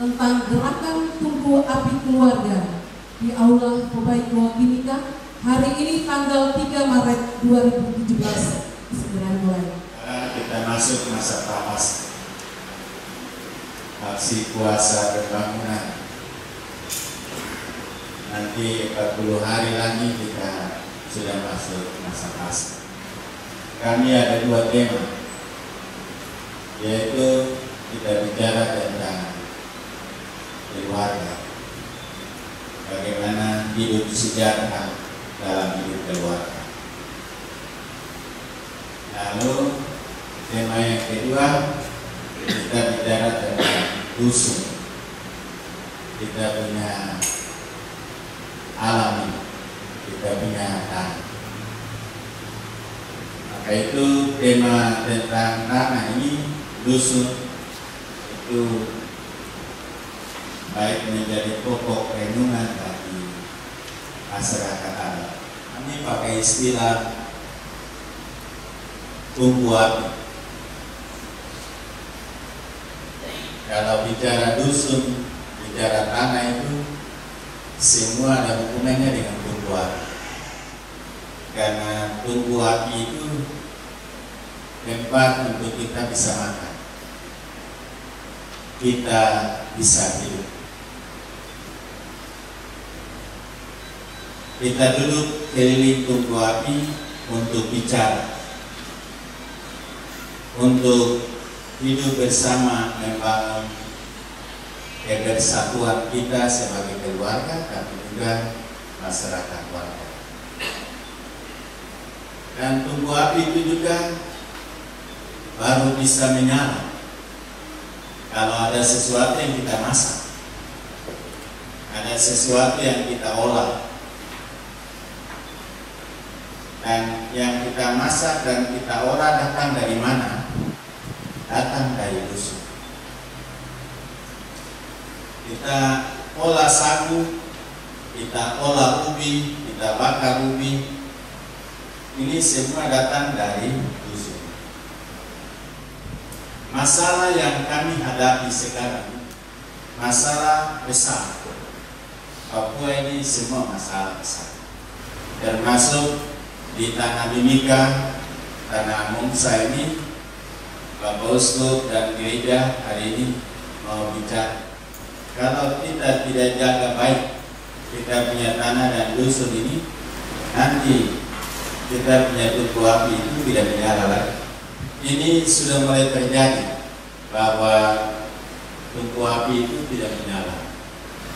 tentang gerakan tungku api keluarga di Aula Pobaiko Timika hari ini tanggal 3 Maret 2017. Segera mulai. Kita masuk masa panas aksi puasa pembangunan. Nanti 40 hari lagi kita sudah masuk masa pasca. Kami ada 2 tema, yaitu kita bicara tentang keluarga, bagaimana hidup sejahtera dalam hidup keluarga. Lalu tema yang kedua, kita bicara tentang dusun. Kita punya alam, kita punya tanah. Maka itu tema tentang tanah ini, dusun, itu baik menjadi pokok renungan bagi masyarakat adat. Kami pakai istilah tungku api. Kalau bicara dusun, bicara tanah itu semua ada hubungannya dengan tungku api. Karena tungku api itu tempat untuk kita bisa makan, kita bisa hidup. Kita duduk keliling tungku api untuk bicara, untuk hidup bersama, membangun kebersatuan kita sebagai keluarga, tapi juga masyarakat warga. Dan tungku api itu juga baru bisa menyala kalau ada sesuatu yang kita masak, ada sesuatu yang kita olah. Dan yang kita masak dan kita olah datang dari mana? Datang dari dusun. Kita olah sagu, kita olah ubi, kita bakar ubi. Ini semua datang dari dusun. Masalah yang kami hadapi sekarang, masalah besar. Papua ini semua masalah besar, termasuk di tanah Timika, tanah Mongsa ini. Bapak Uskup dan gereja hari ini mau bicara, kalau kita tidak jaga baik kita punya tanah dan dusun ini, nanti kita punya tungku api itu tidak menyala lagi. Ini sudah mulai terjadi bahwa tungku api itu tidak menyala.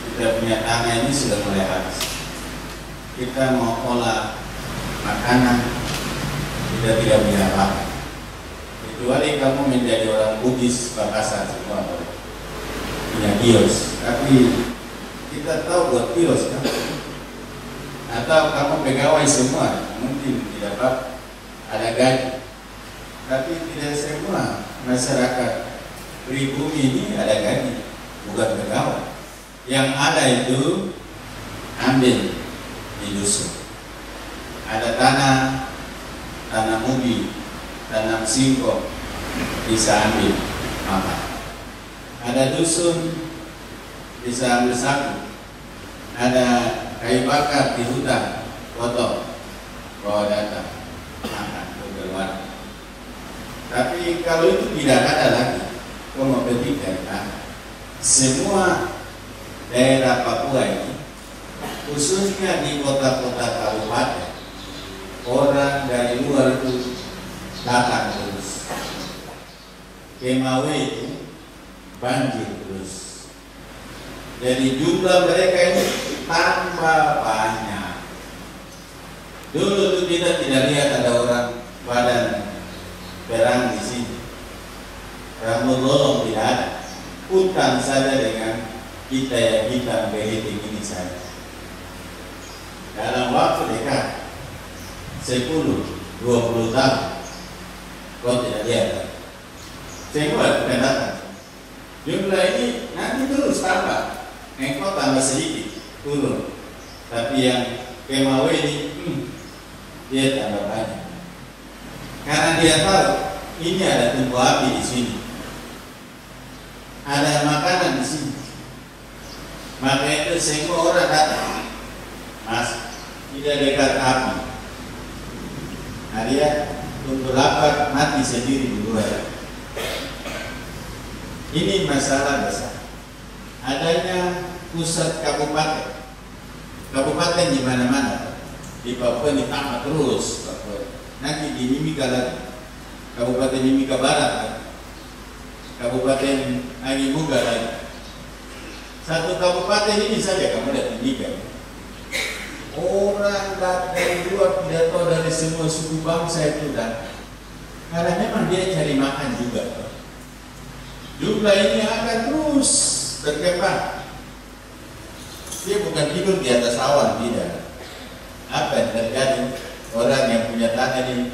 Kita punya tanah ini sudah mulai habis. Kita mau olah makanan, kita tidak punya apa-apa. Kecuali kamu menjadi orang Bugis, Bakasan semua punya kios. Tapi kita tahu buat kios kan? Atau kamu pegawai semua, mungkin tidak apa, ada gaji. Tapi tidak semua masyarakat pribumi ini ada gaji, bukan pegawai. Yang ada itu ambil di dusun. Ada tanah ubi, tanam singkong, bisa ambil makan. Ada dusun, bisa ambil sagu. Ada kayu bakar di hutan, potong, bawa datang, makan, keluar. Tapi kalau itu tidak ada lagi, kau mau petik dari tanah. Semua daerah Papua ini, khususnya di kota-kota kabupaten, orang dari luar itu datang terus. Kemawe itu banjir terus. Jadi jumlah mereka ini tambah banyak. Dulu itu kita tidak lihat ada orang badan perang di sini. Rambut lolong tidak ada. Hutan saja dengan kita yang hitam beriting ini saja. Dalam waktu dekat 10-20 tahun kau tidak lihat semua pendatang. Jumlah ini nanti terus tambah, engkau tambah sedikit turun, tapi yang Kemawe ini dia tambah banyak karena dia tahu ini ada tungku api di sini, ada makanan di sini. itu semua orang datang, mas, tidak dekat api. Nah dia untuk lapar mati sendiri di luar. Ini masalah besar. Adanya pusat kabupaten di mana-mana. Di Papua ini tambah terus Papua. Nanti di Mimika lagi, Kabupaten Mimika Barat, Kabupaten Angimuga lagi. Satu kabupaten ini saja kamu lihat Mimika. Orang dari luar tidak tahu dari semua suku bangsa itu datang. Karena memang dia cari makan juga. Jumlah ini akan terus berkembang. Dia bukan tidur di atas awan, tidak. Apa yang terjadi? Orang yang punya tanah ini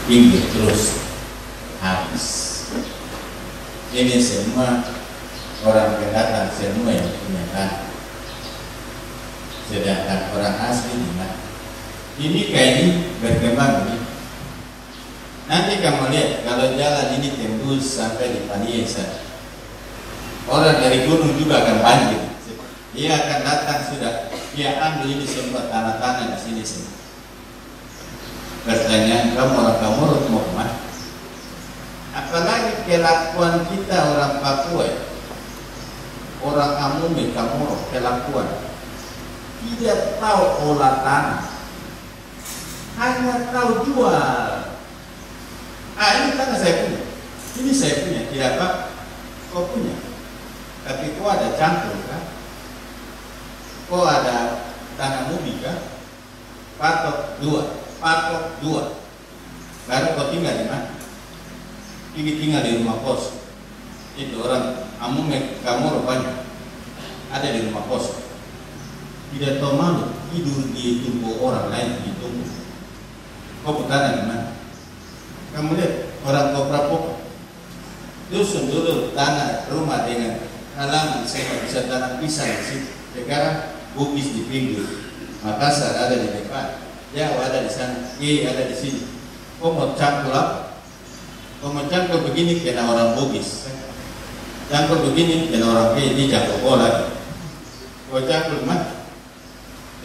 tinggi terus habis. Ini semua orang pendatang, semua yang punya tanah. Sedangkan orang asli di mana? Ini kayak ini berkembang ini. Nanti kamu lihat kalau jalan ini tembus sampai di Paniesa, orang dari gunung juga akan banjir. Dia akan datang sudah, dia ambil ini semua tanah-tanah di sini semua. Pertanyaan, kamu orang Kamorot mau kemana? Apalagi kelakuan kita orang Papua, orang Amumi Kamorot, kelakuan tidak tahu olah tanah, hanya tahu jual. Ini tanah saya punya, ini saya punya, tidak apa, kau punya. Tapi kau ada campur kan? Kau ada tanah mubi kan? Patok dua. Baru kau tinggal di mana? Tinggal di rumah kos. Itu orang Amume Kamoro banyak ada di rumah kos. Tidak tahu malu tidur di tumbuh orang lain di tumbuh. Kau bertanah di mana? Kamu lihat orang Koprapo dusun dulu tanah rumah dengan halaman saya bisa tanam pisang di sini. Sekarang Bugis di pinggir, Makassar ada di depan, Jawa ada di sana, ada di sini. Kau mau campur apa? Kau mau campur begini kena orang Bugis, campur begini kena orang ini campur bola. Kau campur mana?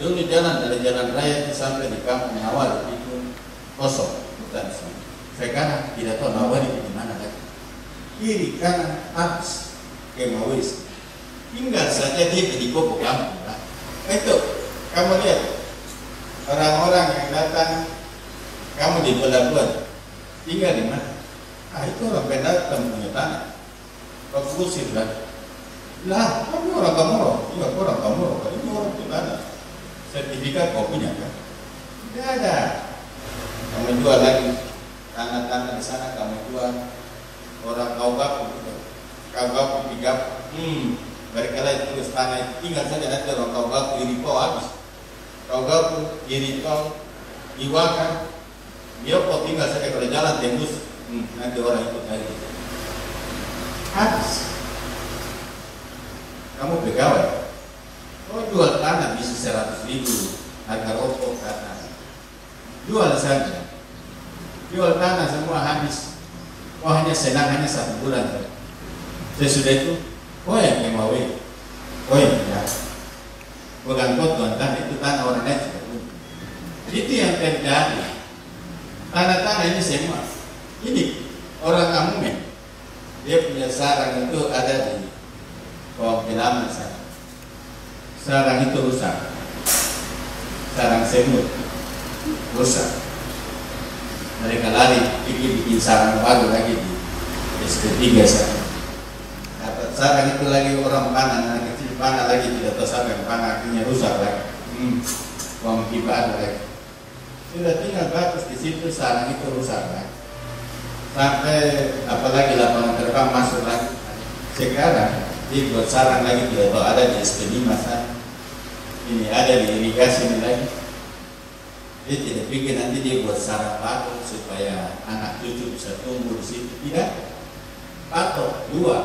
Dulu jalan dari jalan raya sampai di kampung awal itu kosong, bukan sini. Sekarang tidak tahu Nawari di mana lagi. Kiri kanan habis kemawis. Tinggal saja dia di koko kampung. Itu kamu lihat orang-orang yang datang, kamu di Pelabuhan tinggal di mana? Itu orang pendatang punya tanah. Kau kusir lah. Kamu orang Kamoro, iya orang Kamoro. Ini orang punya tanah. Sertifikat kau punya kan? Tidak ada. Kamu jual lagi tanah-tanah di sana, kamu jual orang Kaugapu juga. Kaugapu 3. Berkala itu tanah tinggal saja nanti orang Kaugapu Iriko habis. Kaugapu Iriko Iwaka Bioko tinggal saja kalau jalan tembus. Nanti orang ikut lagi. Habis. Kamu pegawai. Kau jual tanah bisa 100.000 harga rokok tanah. Jual saja. Jual tanah semua habis. Kau hanya senang hanya 1 bulan. Sesudah itu kau yang mau kau yang tidak. Bukan kau tuan tanah itu tanah orang lain sudah punya. Itu yang terjadi. Tanah-tanah ini semua. Ini orang Amume. Dia punya sarang itu ada di bawah Pelaman sana. Sarang itu rusak. Sarang semut rusak. Mereka lari bikin sarang baru lagi di SD3 sana. Sarang itu lagi orang panah, anak kecil panah lagi tidak tahu sampai panah akhirnya rusak lagi. Uang kiba ada lagi. Sudah tinggal bagus di situ sarang itu rusak lagi. Sampai apalagi lapangan terbang masuk lagi. Sekarang dibuat sarang lagi tidak tahu ada di SD5 sana. Ini ada di irigasi ini lagi. Dia tidak pikir nanti dia buat sarang baru supaya anak cucu bisa tumbuh di situ. Tidak. Patok dua.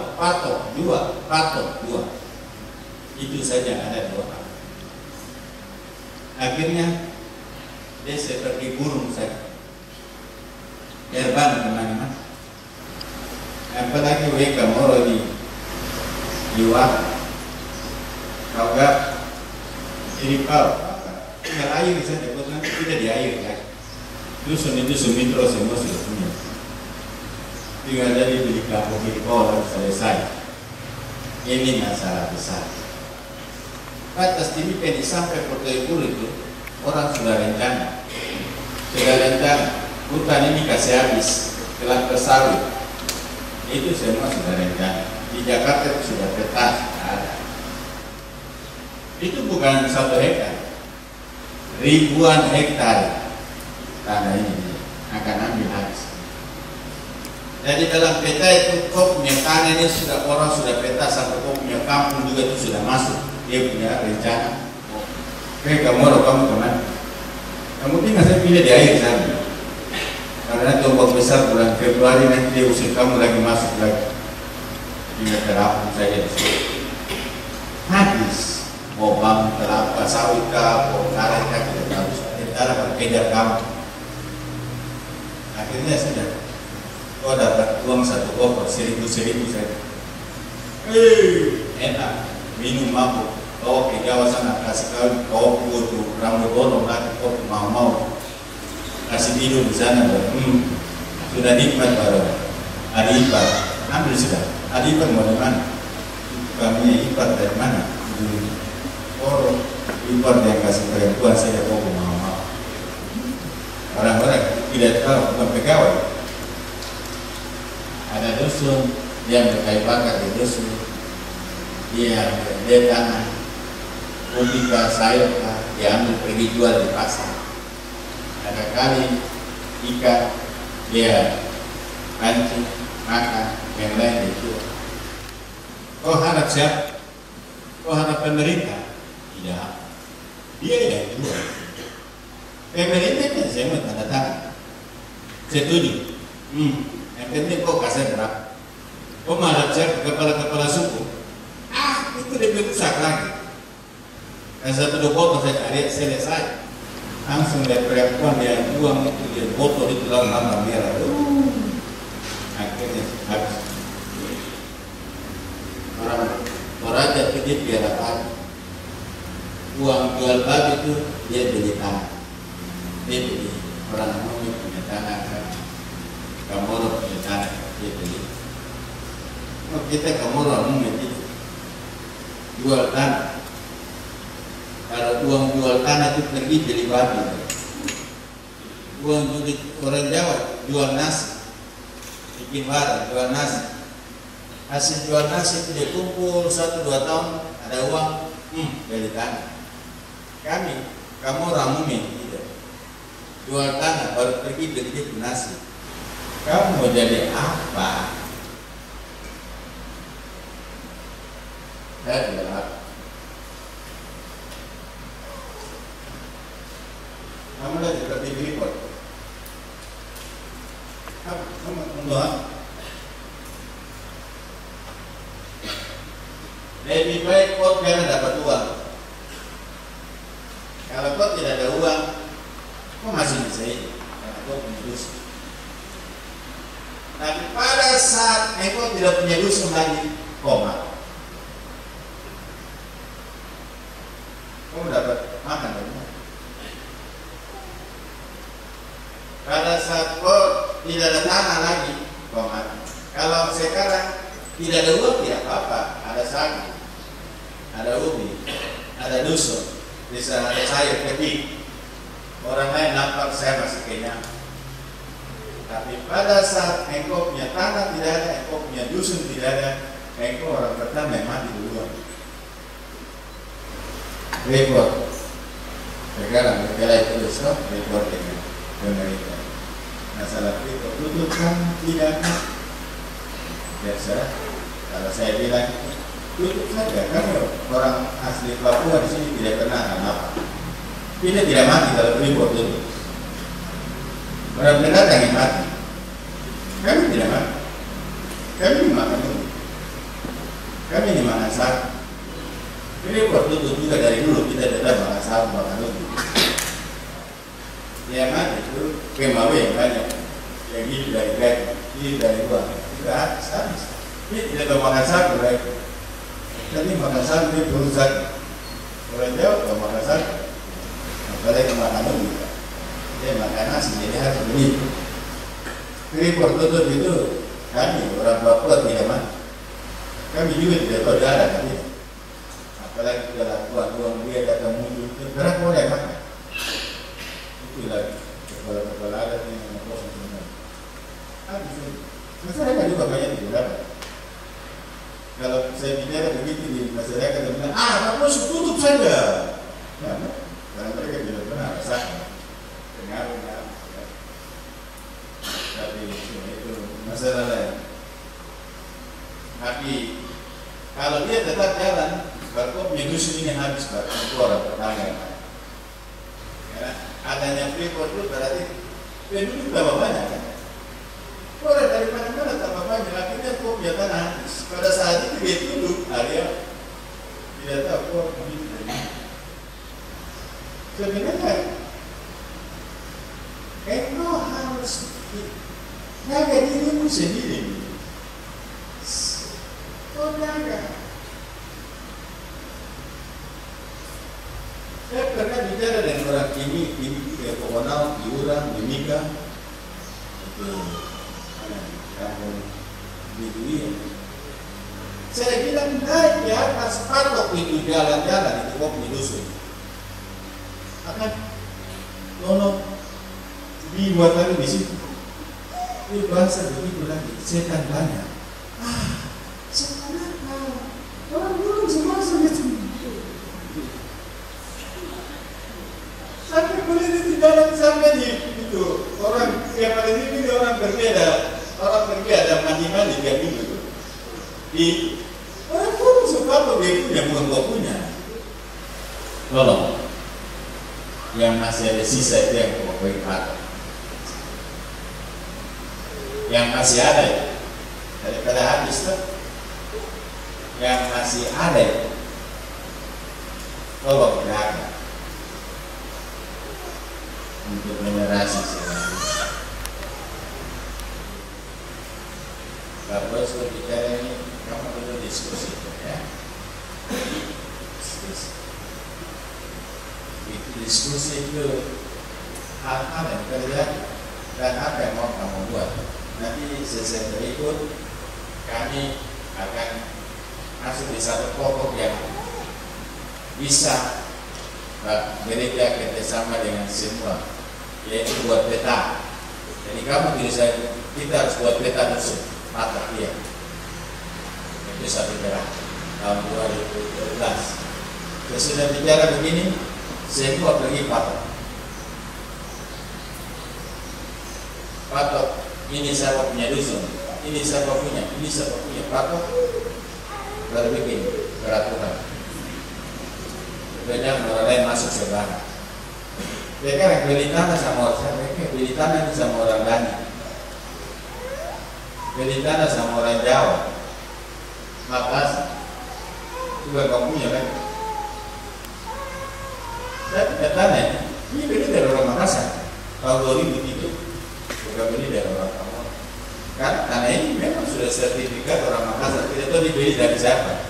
Itu saja ada 2 hal. Akhirnya dia seperti burung saja. Terbang kemana-mana. Apalagi WK Moro di Waka. Kalau enggak ini kau tinggal air saja, buat nanti tidak di air ya. Dusun itu sumitro semua sudah punya. Tinggal dari beli kapuk kiri lalu selesai. Ini masalah besar. Batas ini pengen sampai Porto Puro itu orang sudah rencana, hutan ini kasih habis, kelapa sawit, itu semua sudah rencana. Di Jakarta itu sudah peta ada. Itu bukan 1 hektar, ribuan hektar tanah ini akan ambil habis. Jadi dalam peta itu kau punya tanah ini sudah orang sudah peta sampai kau punya kampung juga itu sudah masuk. Dia punya rencana. Oke, kamu kemana? Kamu tinggal saya pilih di air sana. Karena tombak besar bulan Februari nanti dia usir kamu lagi masuk lagi. Tinggal terapung saja di sini. Habis. Mau bangun kelapa sawit kah, mau karet kah, tidak tahu. Kita berkejar kamu. Akhirnya sudah. Kau dapat uang 1 koper 1.000 saja. Enak, minum mabuk. Kau ke Jawa sana kasih kau butuh rambut bolong lagi, kau mau kasih tidur di sana. Sudah nikmat baru. Ada ipar, ambil sudah. Ada ipar mau dari mana? Kami ipar dari mana? Orang ipar yang kasih perempuan saya kau mau. Orang-orang tidak tahu, bukan pegawai. Ada dusun yang berkayu bakar di dusun, dia tanah, ubika sayur diambil pergi jual di pasar. Ada kali ikan dia pancing makan, yang lain dijual. Kau harap siapa? Kau harap pemerintah? Tidak. Dia yang jual. Pemerintah kan saya mau tanda tangan. Setuju. Yang penting kau kasih berapa? Kau marah cek kepala-kepala suku. Itu lebih rusak lagi. Dan 1-2 botol saya cari selesai. Langsung dari perempuan yang buang itu dia botol itu dalam lambang merah. Akhirnya habis. Orang Toraja itu dia piara pagi. Uang jual pagi itu dia beli tanah. Dia beli orang ngomong punya tanah kan. Kamoro punya tanah, dia beli. Kita Kamoro umumnya itu jual tanah. Kalau uang jual tanah itu pergi beli babi. Uang orang Jawa jual nasi, bikin barang jual nasi. Hasil jual nasi itu dia kumpul 1-2 tahun ada uang, beli tanah. Kamu orang umumnya tidak jual tanah baru pergi beli nasi. Kamu mau jadi apa? Saya tidak apa. Kamu lagi seperti report. Kamu mendoa. Lebih baik kau jangan dapat uang. Kalau kau tidak ada uang, kau masih bisa hidup. Karena kau punya dusun. Tapi pada saat engkau tidak punya dusun lagi, koma. Kau dapat makan dari mana? Pada saat kau tidak ada tanah lagi, koma. Kalau sekarang tidak ada uang, tidak apa-apa. Ada sagu, ada ubi, ada dusun, bisa ada sayur ketik. Orang lain nampak saya masih kenyang. Tapi pada saat engkau punya tanah tidak ada, engkau punya dusun tidak ada, engkau orang pertama yang mati duluan. Report. Sekarang negara itu besar, report dengan pemerintah. Masalah itu tutupkan tidak ada. Biasa. Kalau saya bilang tutup saja, karena orang asli Papua di sini tidak pernah apa. Kita tidak mati kalau report tutup. Orang pendatang yang mati. Kami tidak mati. Kami dimakan dulu. Kami dimakan sapi. Ini buat tutup juga dari dulu kita tidak makan sapi, makan dulu. Yang mati itu kemawe yang banyak. Yang hidup dari gaji, hidup dari luar. Tidak habis. Ini tidak makan sapi lagi. Jadi makan sapi itu berusaha Orang Jawa ke Makassar, apalagi ke Makassar juga, dia makan nasi, jadi harus begitu. Freeport tutup itu, kami orang Papua tidak mah. Kami juga tidak tahu darah kami. Apalagi kalau tuan dia datang muncul, berapa orang yang makan? Itu lagi kepala-kepala adat yang kosong semua. Habis itu, masyarakat juga banyak tidak dapat. Kalau saya bicara begitu di masyarakat yang bilang, kamu tutup saja. Ya, karena mereka tidak pernah rasakan pengaruh-pengaruh. Tapi itu masalah lain. Tapi kalau dia tetap jalan, berkop dusun ini habis itu orang tetangga. Karena adanya Freeport itu berarti penduduk tambah banyak kan. Orang dari mana-mana tambah banyak, akhirnya kok dia tanah habis. Pada saat itu dia tunduk, dia tidak tahu kok begitu. Sebenarnya, engkau harus jaga dirimu sendiri. Kau jaga. Saya pernah bicara dengan orang ini Kokonau, Diurang, Mimika, itu kampung Biduin. Saya bilang naik di atas patok itu jalan-jalan itu kok didusun. Akan tolong dibuat lagi di situ. Ini bahasa begitu lagi, setan banyak. Setan apa? Orang dulu semua segitu. Sampai boleh di dalam sampai di itu orang yang pada ini orang berbeda, orang berbeda mandi-mandi dia gitu. Di orang pun suka begitu yang bukan kau punya. Tolong, yang masih ada sisa itu yang kau pakai. Yang masih ada daripada habis tuh, yang masih ada tolong jaga untuk generasi selanjutnya. Kalau sudah bicara ini, kamu perlu diskusi ya. Diskusi itu hal-hal yang terjadi dan apa yang mau kamu buat. Nanti sesi berikut kami akan masuk di satu pokok yang bisa gereja kerjasama dengan semua, yaitu buat peta. Jadi kamu kita harus buat peta dusun mata dia. Itu satu gerak tahun 2012. Sesudah bicara begini, semua pergi patok. Patok. Ini siapa punya dusun, ini siapa punya, patok baru bikin peraturan. Kemudian orang lain masuk sebelah. Mereka beli tanah sama orang, mereka beli tanah itu sama orang Dani, beli tanah sama orang Jawa, Makassar, juga kamu punya kan? Saya punya tanah ini beli dari orang Makassar tahun 2003. Bukan beli dari orang kamu kan tanah ini memang sudah sertifikat orang Makassar, tidak tahu dibeli dari siapa.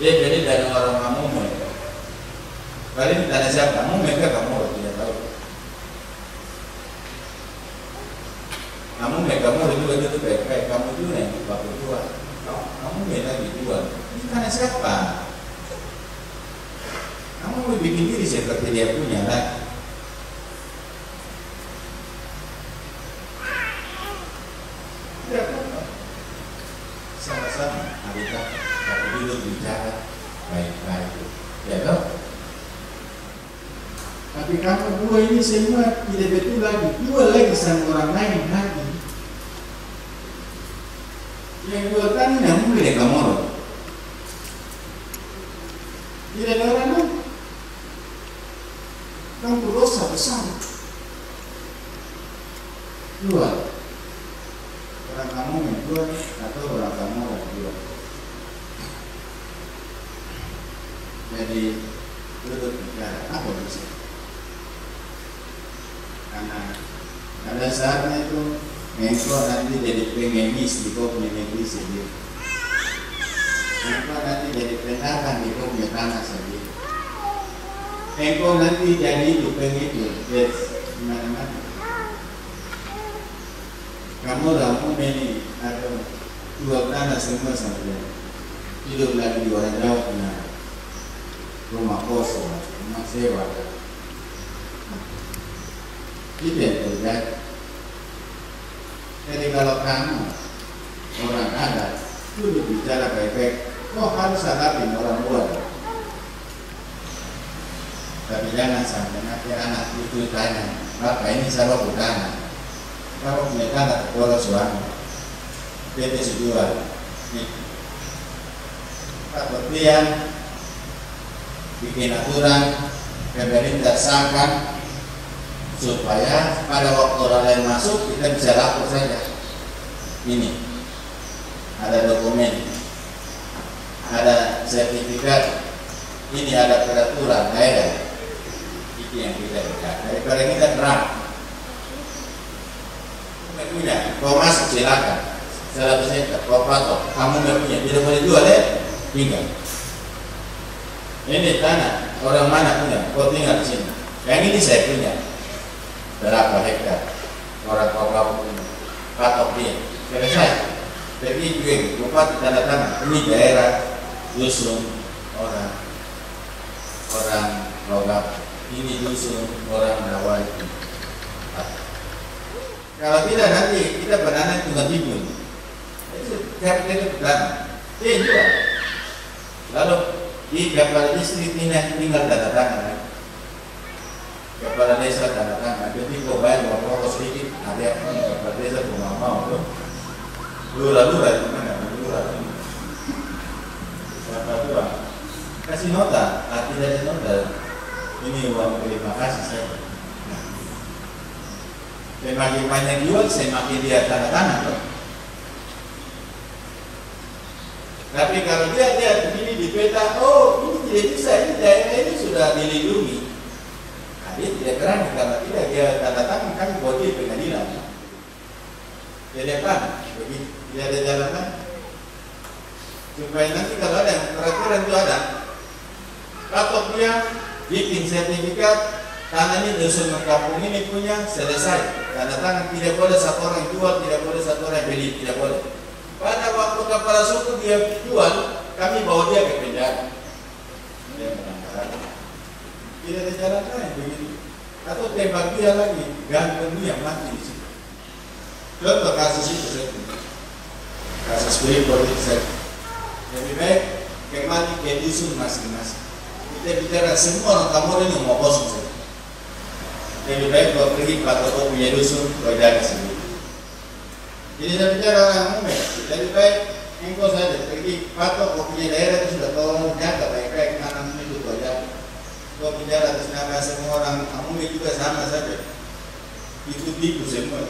Dia beli dari orang kamu mereka. Kali ini tanah siapa? Kamu mereka kamu tidak tahu. Kamu mereka kamu juga itu kayak kamu juga yang bakal jual. Kamu mereka dijual. Ini tanah siapa? Kamu mau bikin diri seperti dia punya lah. Sama-sama kita dulu bicara baik-baik, ya toh. Tapi kamu dua ini semua tidak betul lagi, jual lagi sama orang lain lagi. Yang jual tani namun milik kamu, tidak ada orang lain. Kamu dosa besar. Jual. Orang kamu menjual atau orang kamu menjual. Jadi duduk bicara apa bisa? Karena pada saatnya itu engkau nanti jadi pengemis di kau punya negeri sendiri. Engkau nanti jadi pendatang di kau punya tanah sendiri. engkau nanti jadi hidup begitu, yes, gimana? Kamu ramu ini atau dua tanah semua saja, hidup lagi di orang Jawa punya rumah kosong, rumah sewa. Itu yang terjadi. Jadi kalau kamu orang adat, itu bicara baik-baik, kok harus hadapin orang luar. Tapi jangan sampai nanti anak itu tanya, Bapak ini saya mau tanah. Kalau punya tanah terpolo suami, PT sejual. Pak Berlian bikin aturan, pemerintah sahkan supaya pada waktu orang lain masuk kita bisa lapor saja. Ini ada dokumen, ada sertifikat, ini ada peraturan daerah. Itu yang kita lihat. Daripada kita terang. Punya, kau masuk silakan. 100 hektar, kau patok, kamu nggak punya, tidak boleh jual ya, tinggal. Ini tanah orang mana punya, kau tinggal di sini. Yang ini saya punya, berapa hektar, orang kau punya, patok dia, selesai. Jadi juga, bupati tanda tangan, ini daerah dusun orang logam, ini dusun orang Nawai. Kalau tidak nanti kita banana cuma timbul. Itu kita petani. Dia jual. Lalu di kepala distrik tinggal tanda tangan. Kepala desa tanda tangan. Jadi kau bayar berapa sedikit. Ada yang kepala desa cuma mau tuh. Lura-lura gimana? Lura. Berapa? Kasih nota. Tidak ada nota. Ini uang terima kasih saya. Semakin banyak jual, semakin dia tanda tangan. Tapi kalau dia lihat begini di peta, oh ini tidak bisa, ini daerah ini sudah dilindungi. Nah, dia tidak berani, kalau tidak dia tanda tangan, kami bawa dia pengadilan. Jadi apa? Begitu, tidak ada jalanan. Supaya nanti kalau ada peraturan itu ada, patok dia bikin sertifikat. Tanah ini dusun kampung ini punya, selesai. Tanda tangan, tidak boleh satu orang jual, tidak boleh satu orang beli, tidak boleh. Pada waktu kepala suku dia jual, kami bawa dia ke penjara. Dia menangkap. Tidak ada jalan lain begitu. Atau tembak dia lagi, gantung dia mati di situ. Contoh kasus itu saya punya. Kasus Freeport itu saya. Lebih baik kembali ke dusun masing-masing. Kita bicara semua orang kamu ini mau kosong saja. Lebih baik kau pergi pada kau punya dusun, kau jaga sendiri. Jadi saya bicara orang umum, lebih baik engkau saja pergi patok kau punya daerah itu sudah kau jaga baik-baik nanam itu kau jaga. Kau bicara atas nama semua orang umum juga sama saja. Itu semua.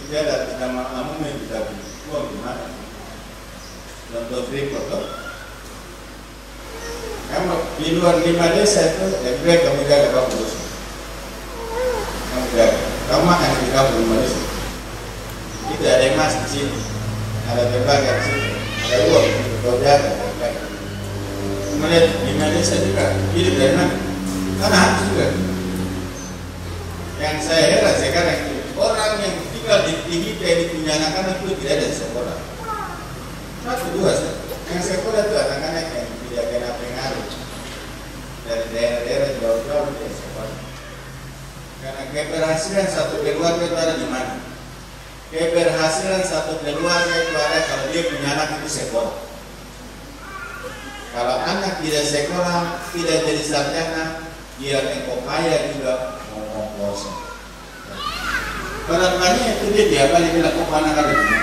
Bicara atas nama umum kita buat gimana? Contoh Freeport kau. Kamu di luar 5 desa itu, lebih baik kamu jaga kamu dusun. Kamu jaga, kamu makan di kamu 5 desa. Itu ada emas di sini, ada berbagai di sini, ada uang, kau jaga, baik. Melihat 5 desa juga, hidup dari mana? Karena harus juga. Yang saya heran sekarang itu, orang yang tinggal di kita di Punjanakan itu tidak ada sekolah. 1, 2 saja. Yang sekolah itu anak-anak yang tidak kena pengaruh dari daerah-daerah jauh-jauh dari sekolah. Karena keberhasilan satu keluarga itu ada di mana? Keberhasilan satu keluarga itu ada kalau dia punya anak itu sekolah. Kalau anak tidak sekolah, tidak jadi sarjana, dia engkau kaya juga ngomong kosong. Kalau banyak itu dia tiap kali bilang kok anak ada itu,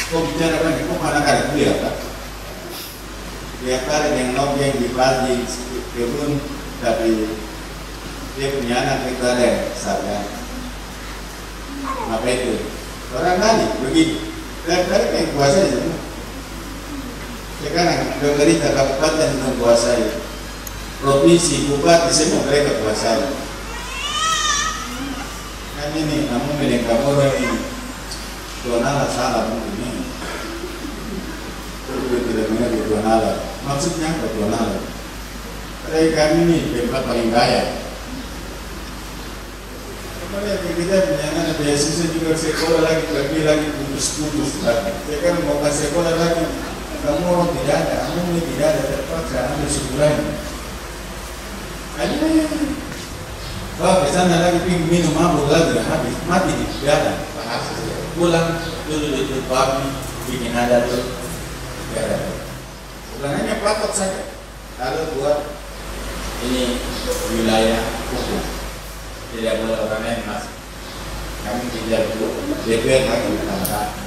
kok bicara banyak kok anak ada itu ya Pak. Tiap kali yang nongeng di pagi kebun, tapi dia punya anak itu ada sarjana. Apa itu? Orang kali begitu. Dan kali yang kuasa di sana. Sekarang pemerintah kabupaten menguasai, provinsi, bupati semua mereka kuasai. Kan ini, namun yang kamu ini, donala salah mungkin ini. Itu tidak mengerti donala. Maksudnya apa donala? Tapi kami ini tempat paling kaya. Kemarin kita punya beasiswa juga sekolah lagi putus lagi. Saya kan mau ke sekolah lagi, kamu tidak ada, kamu tidak ada terpaksa ambil sebulan. Ayo, wah kesana lagi ping minum mabuk lagi habis mati di jalan. Pulang dulu di babi bikin ada tuh. Bukan hanya patok saja, lalu buat ini wilayah hukum. Tidak boleh orang lain masuk. Kami tidak perlu DPR lagi berkata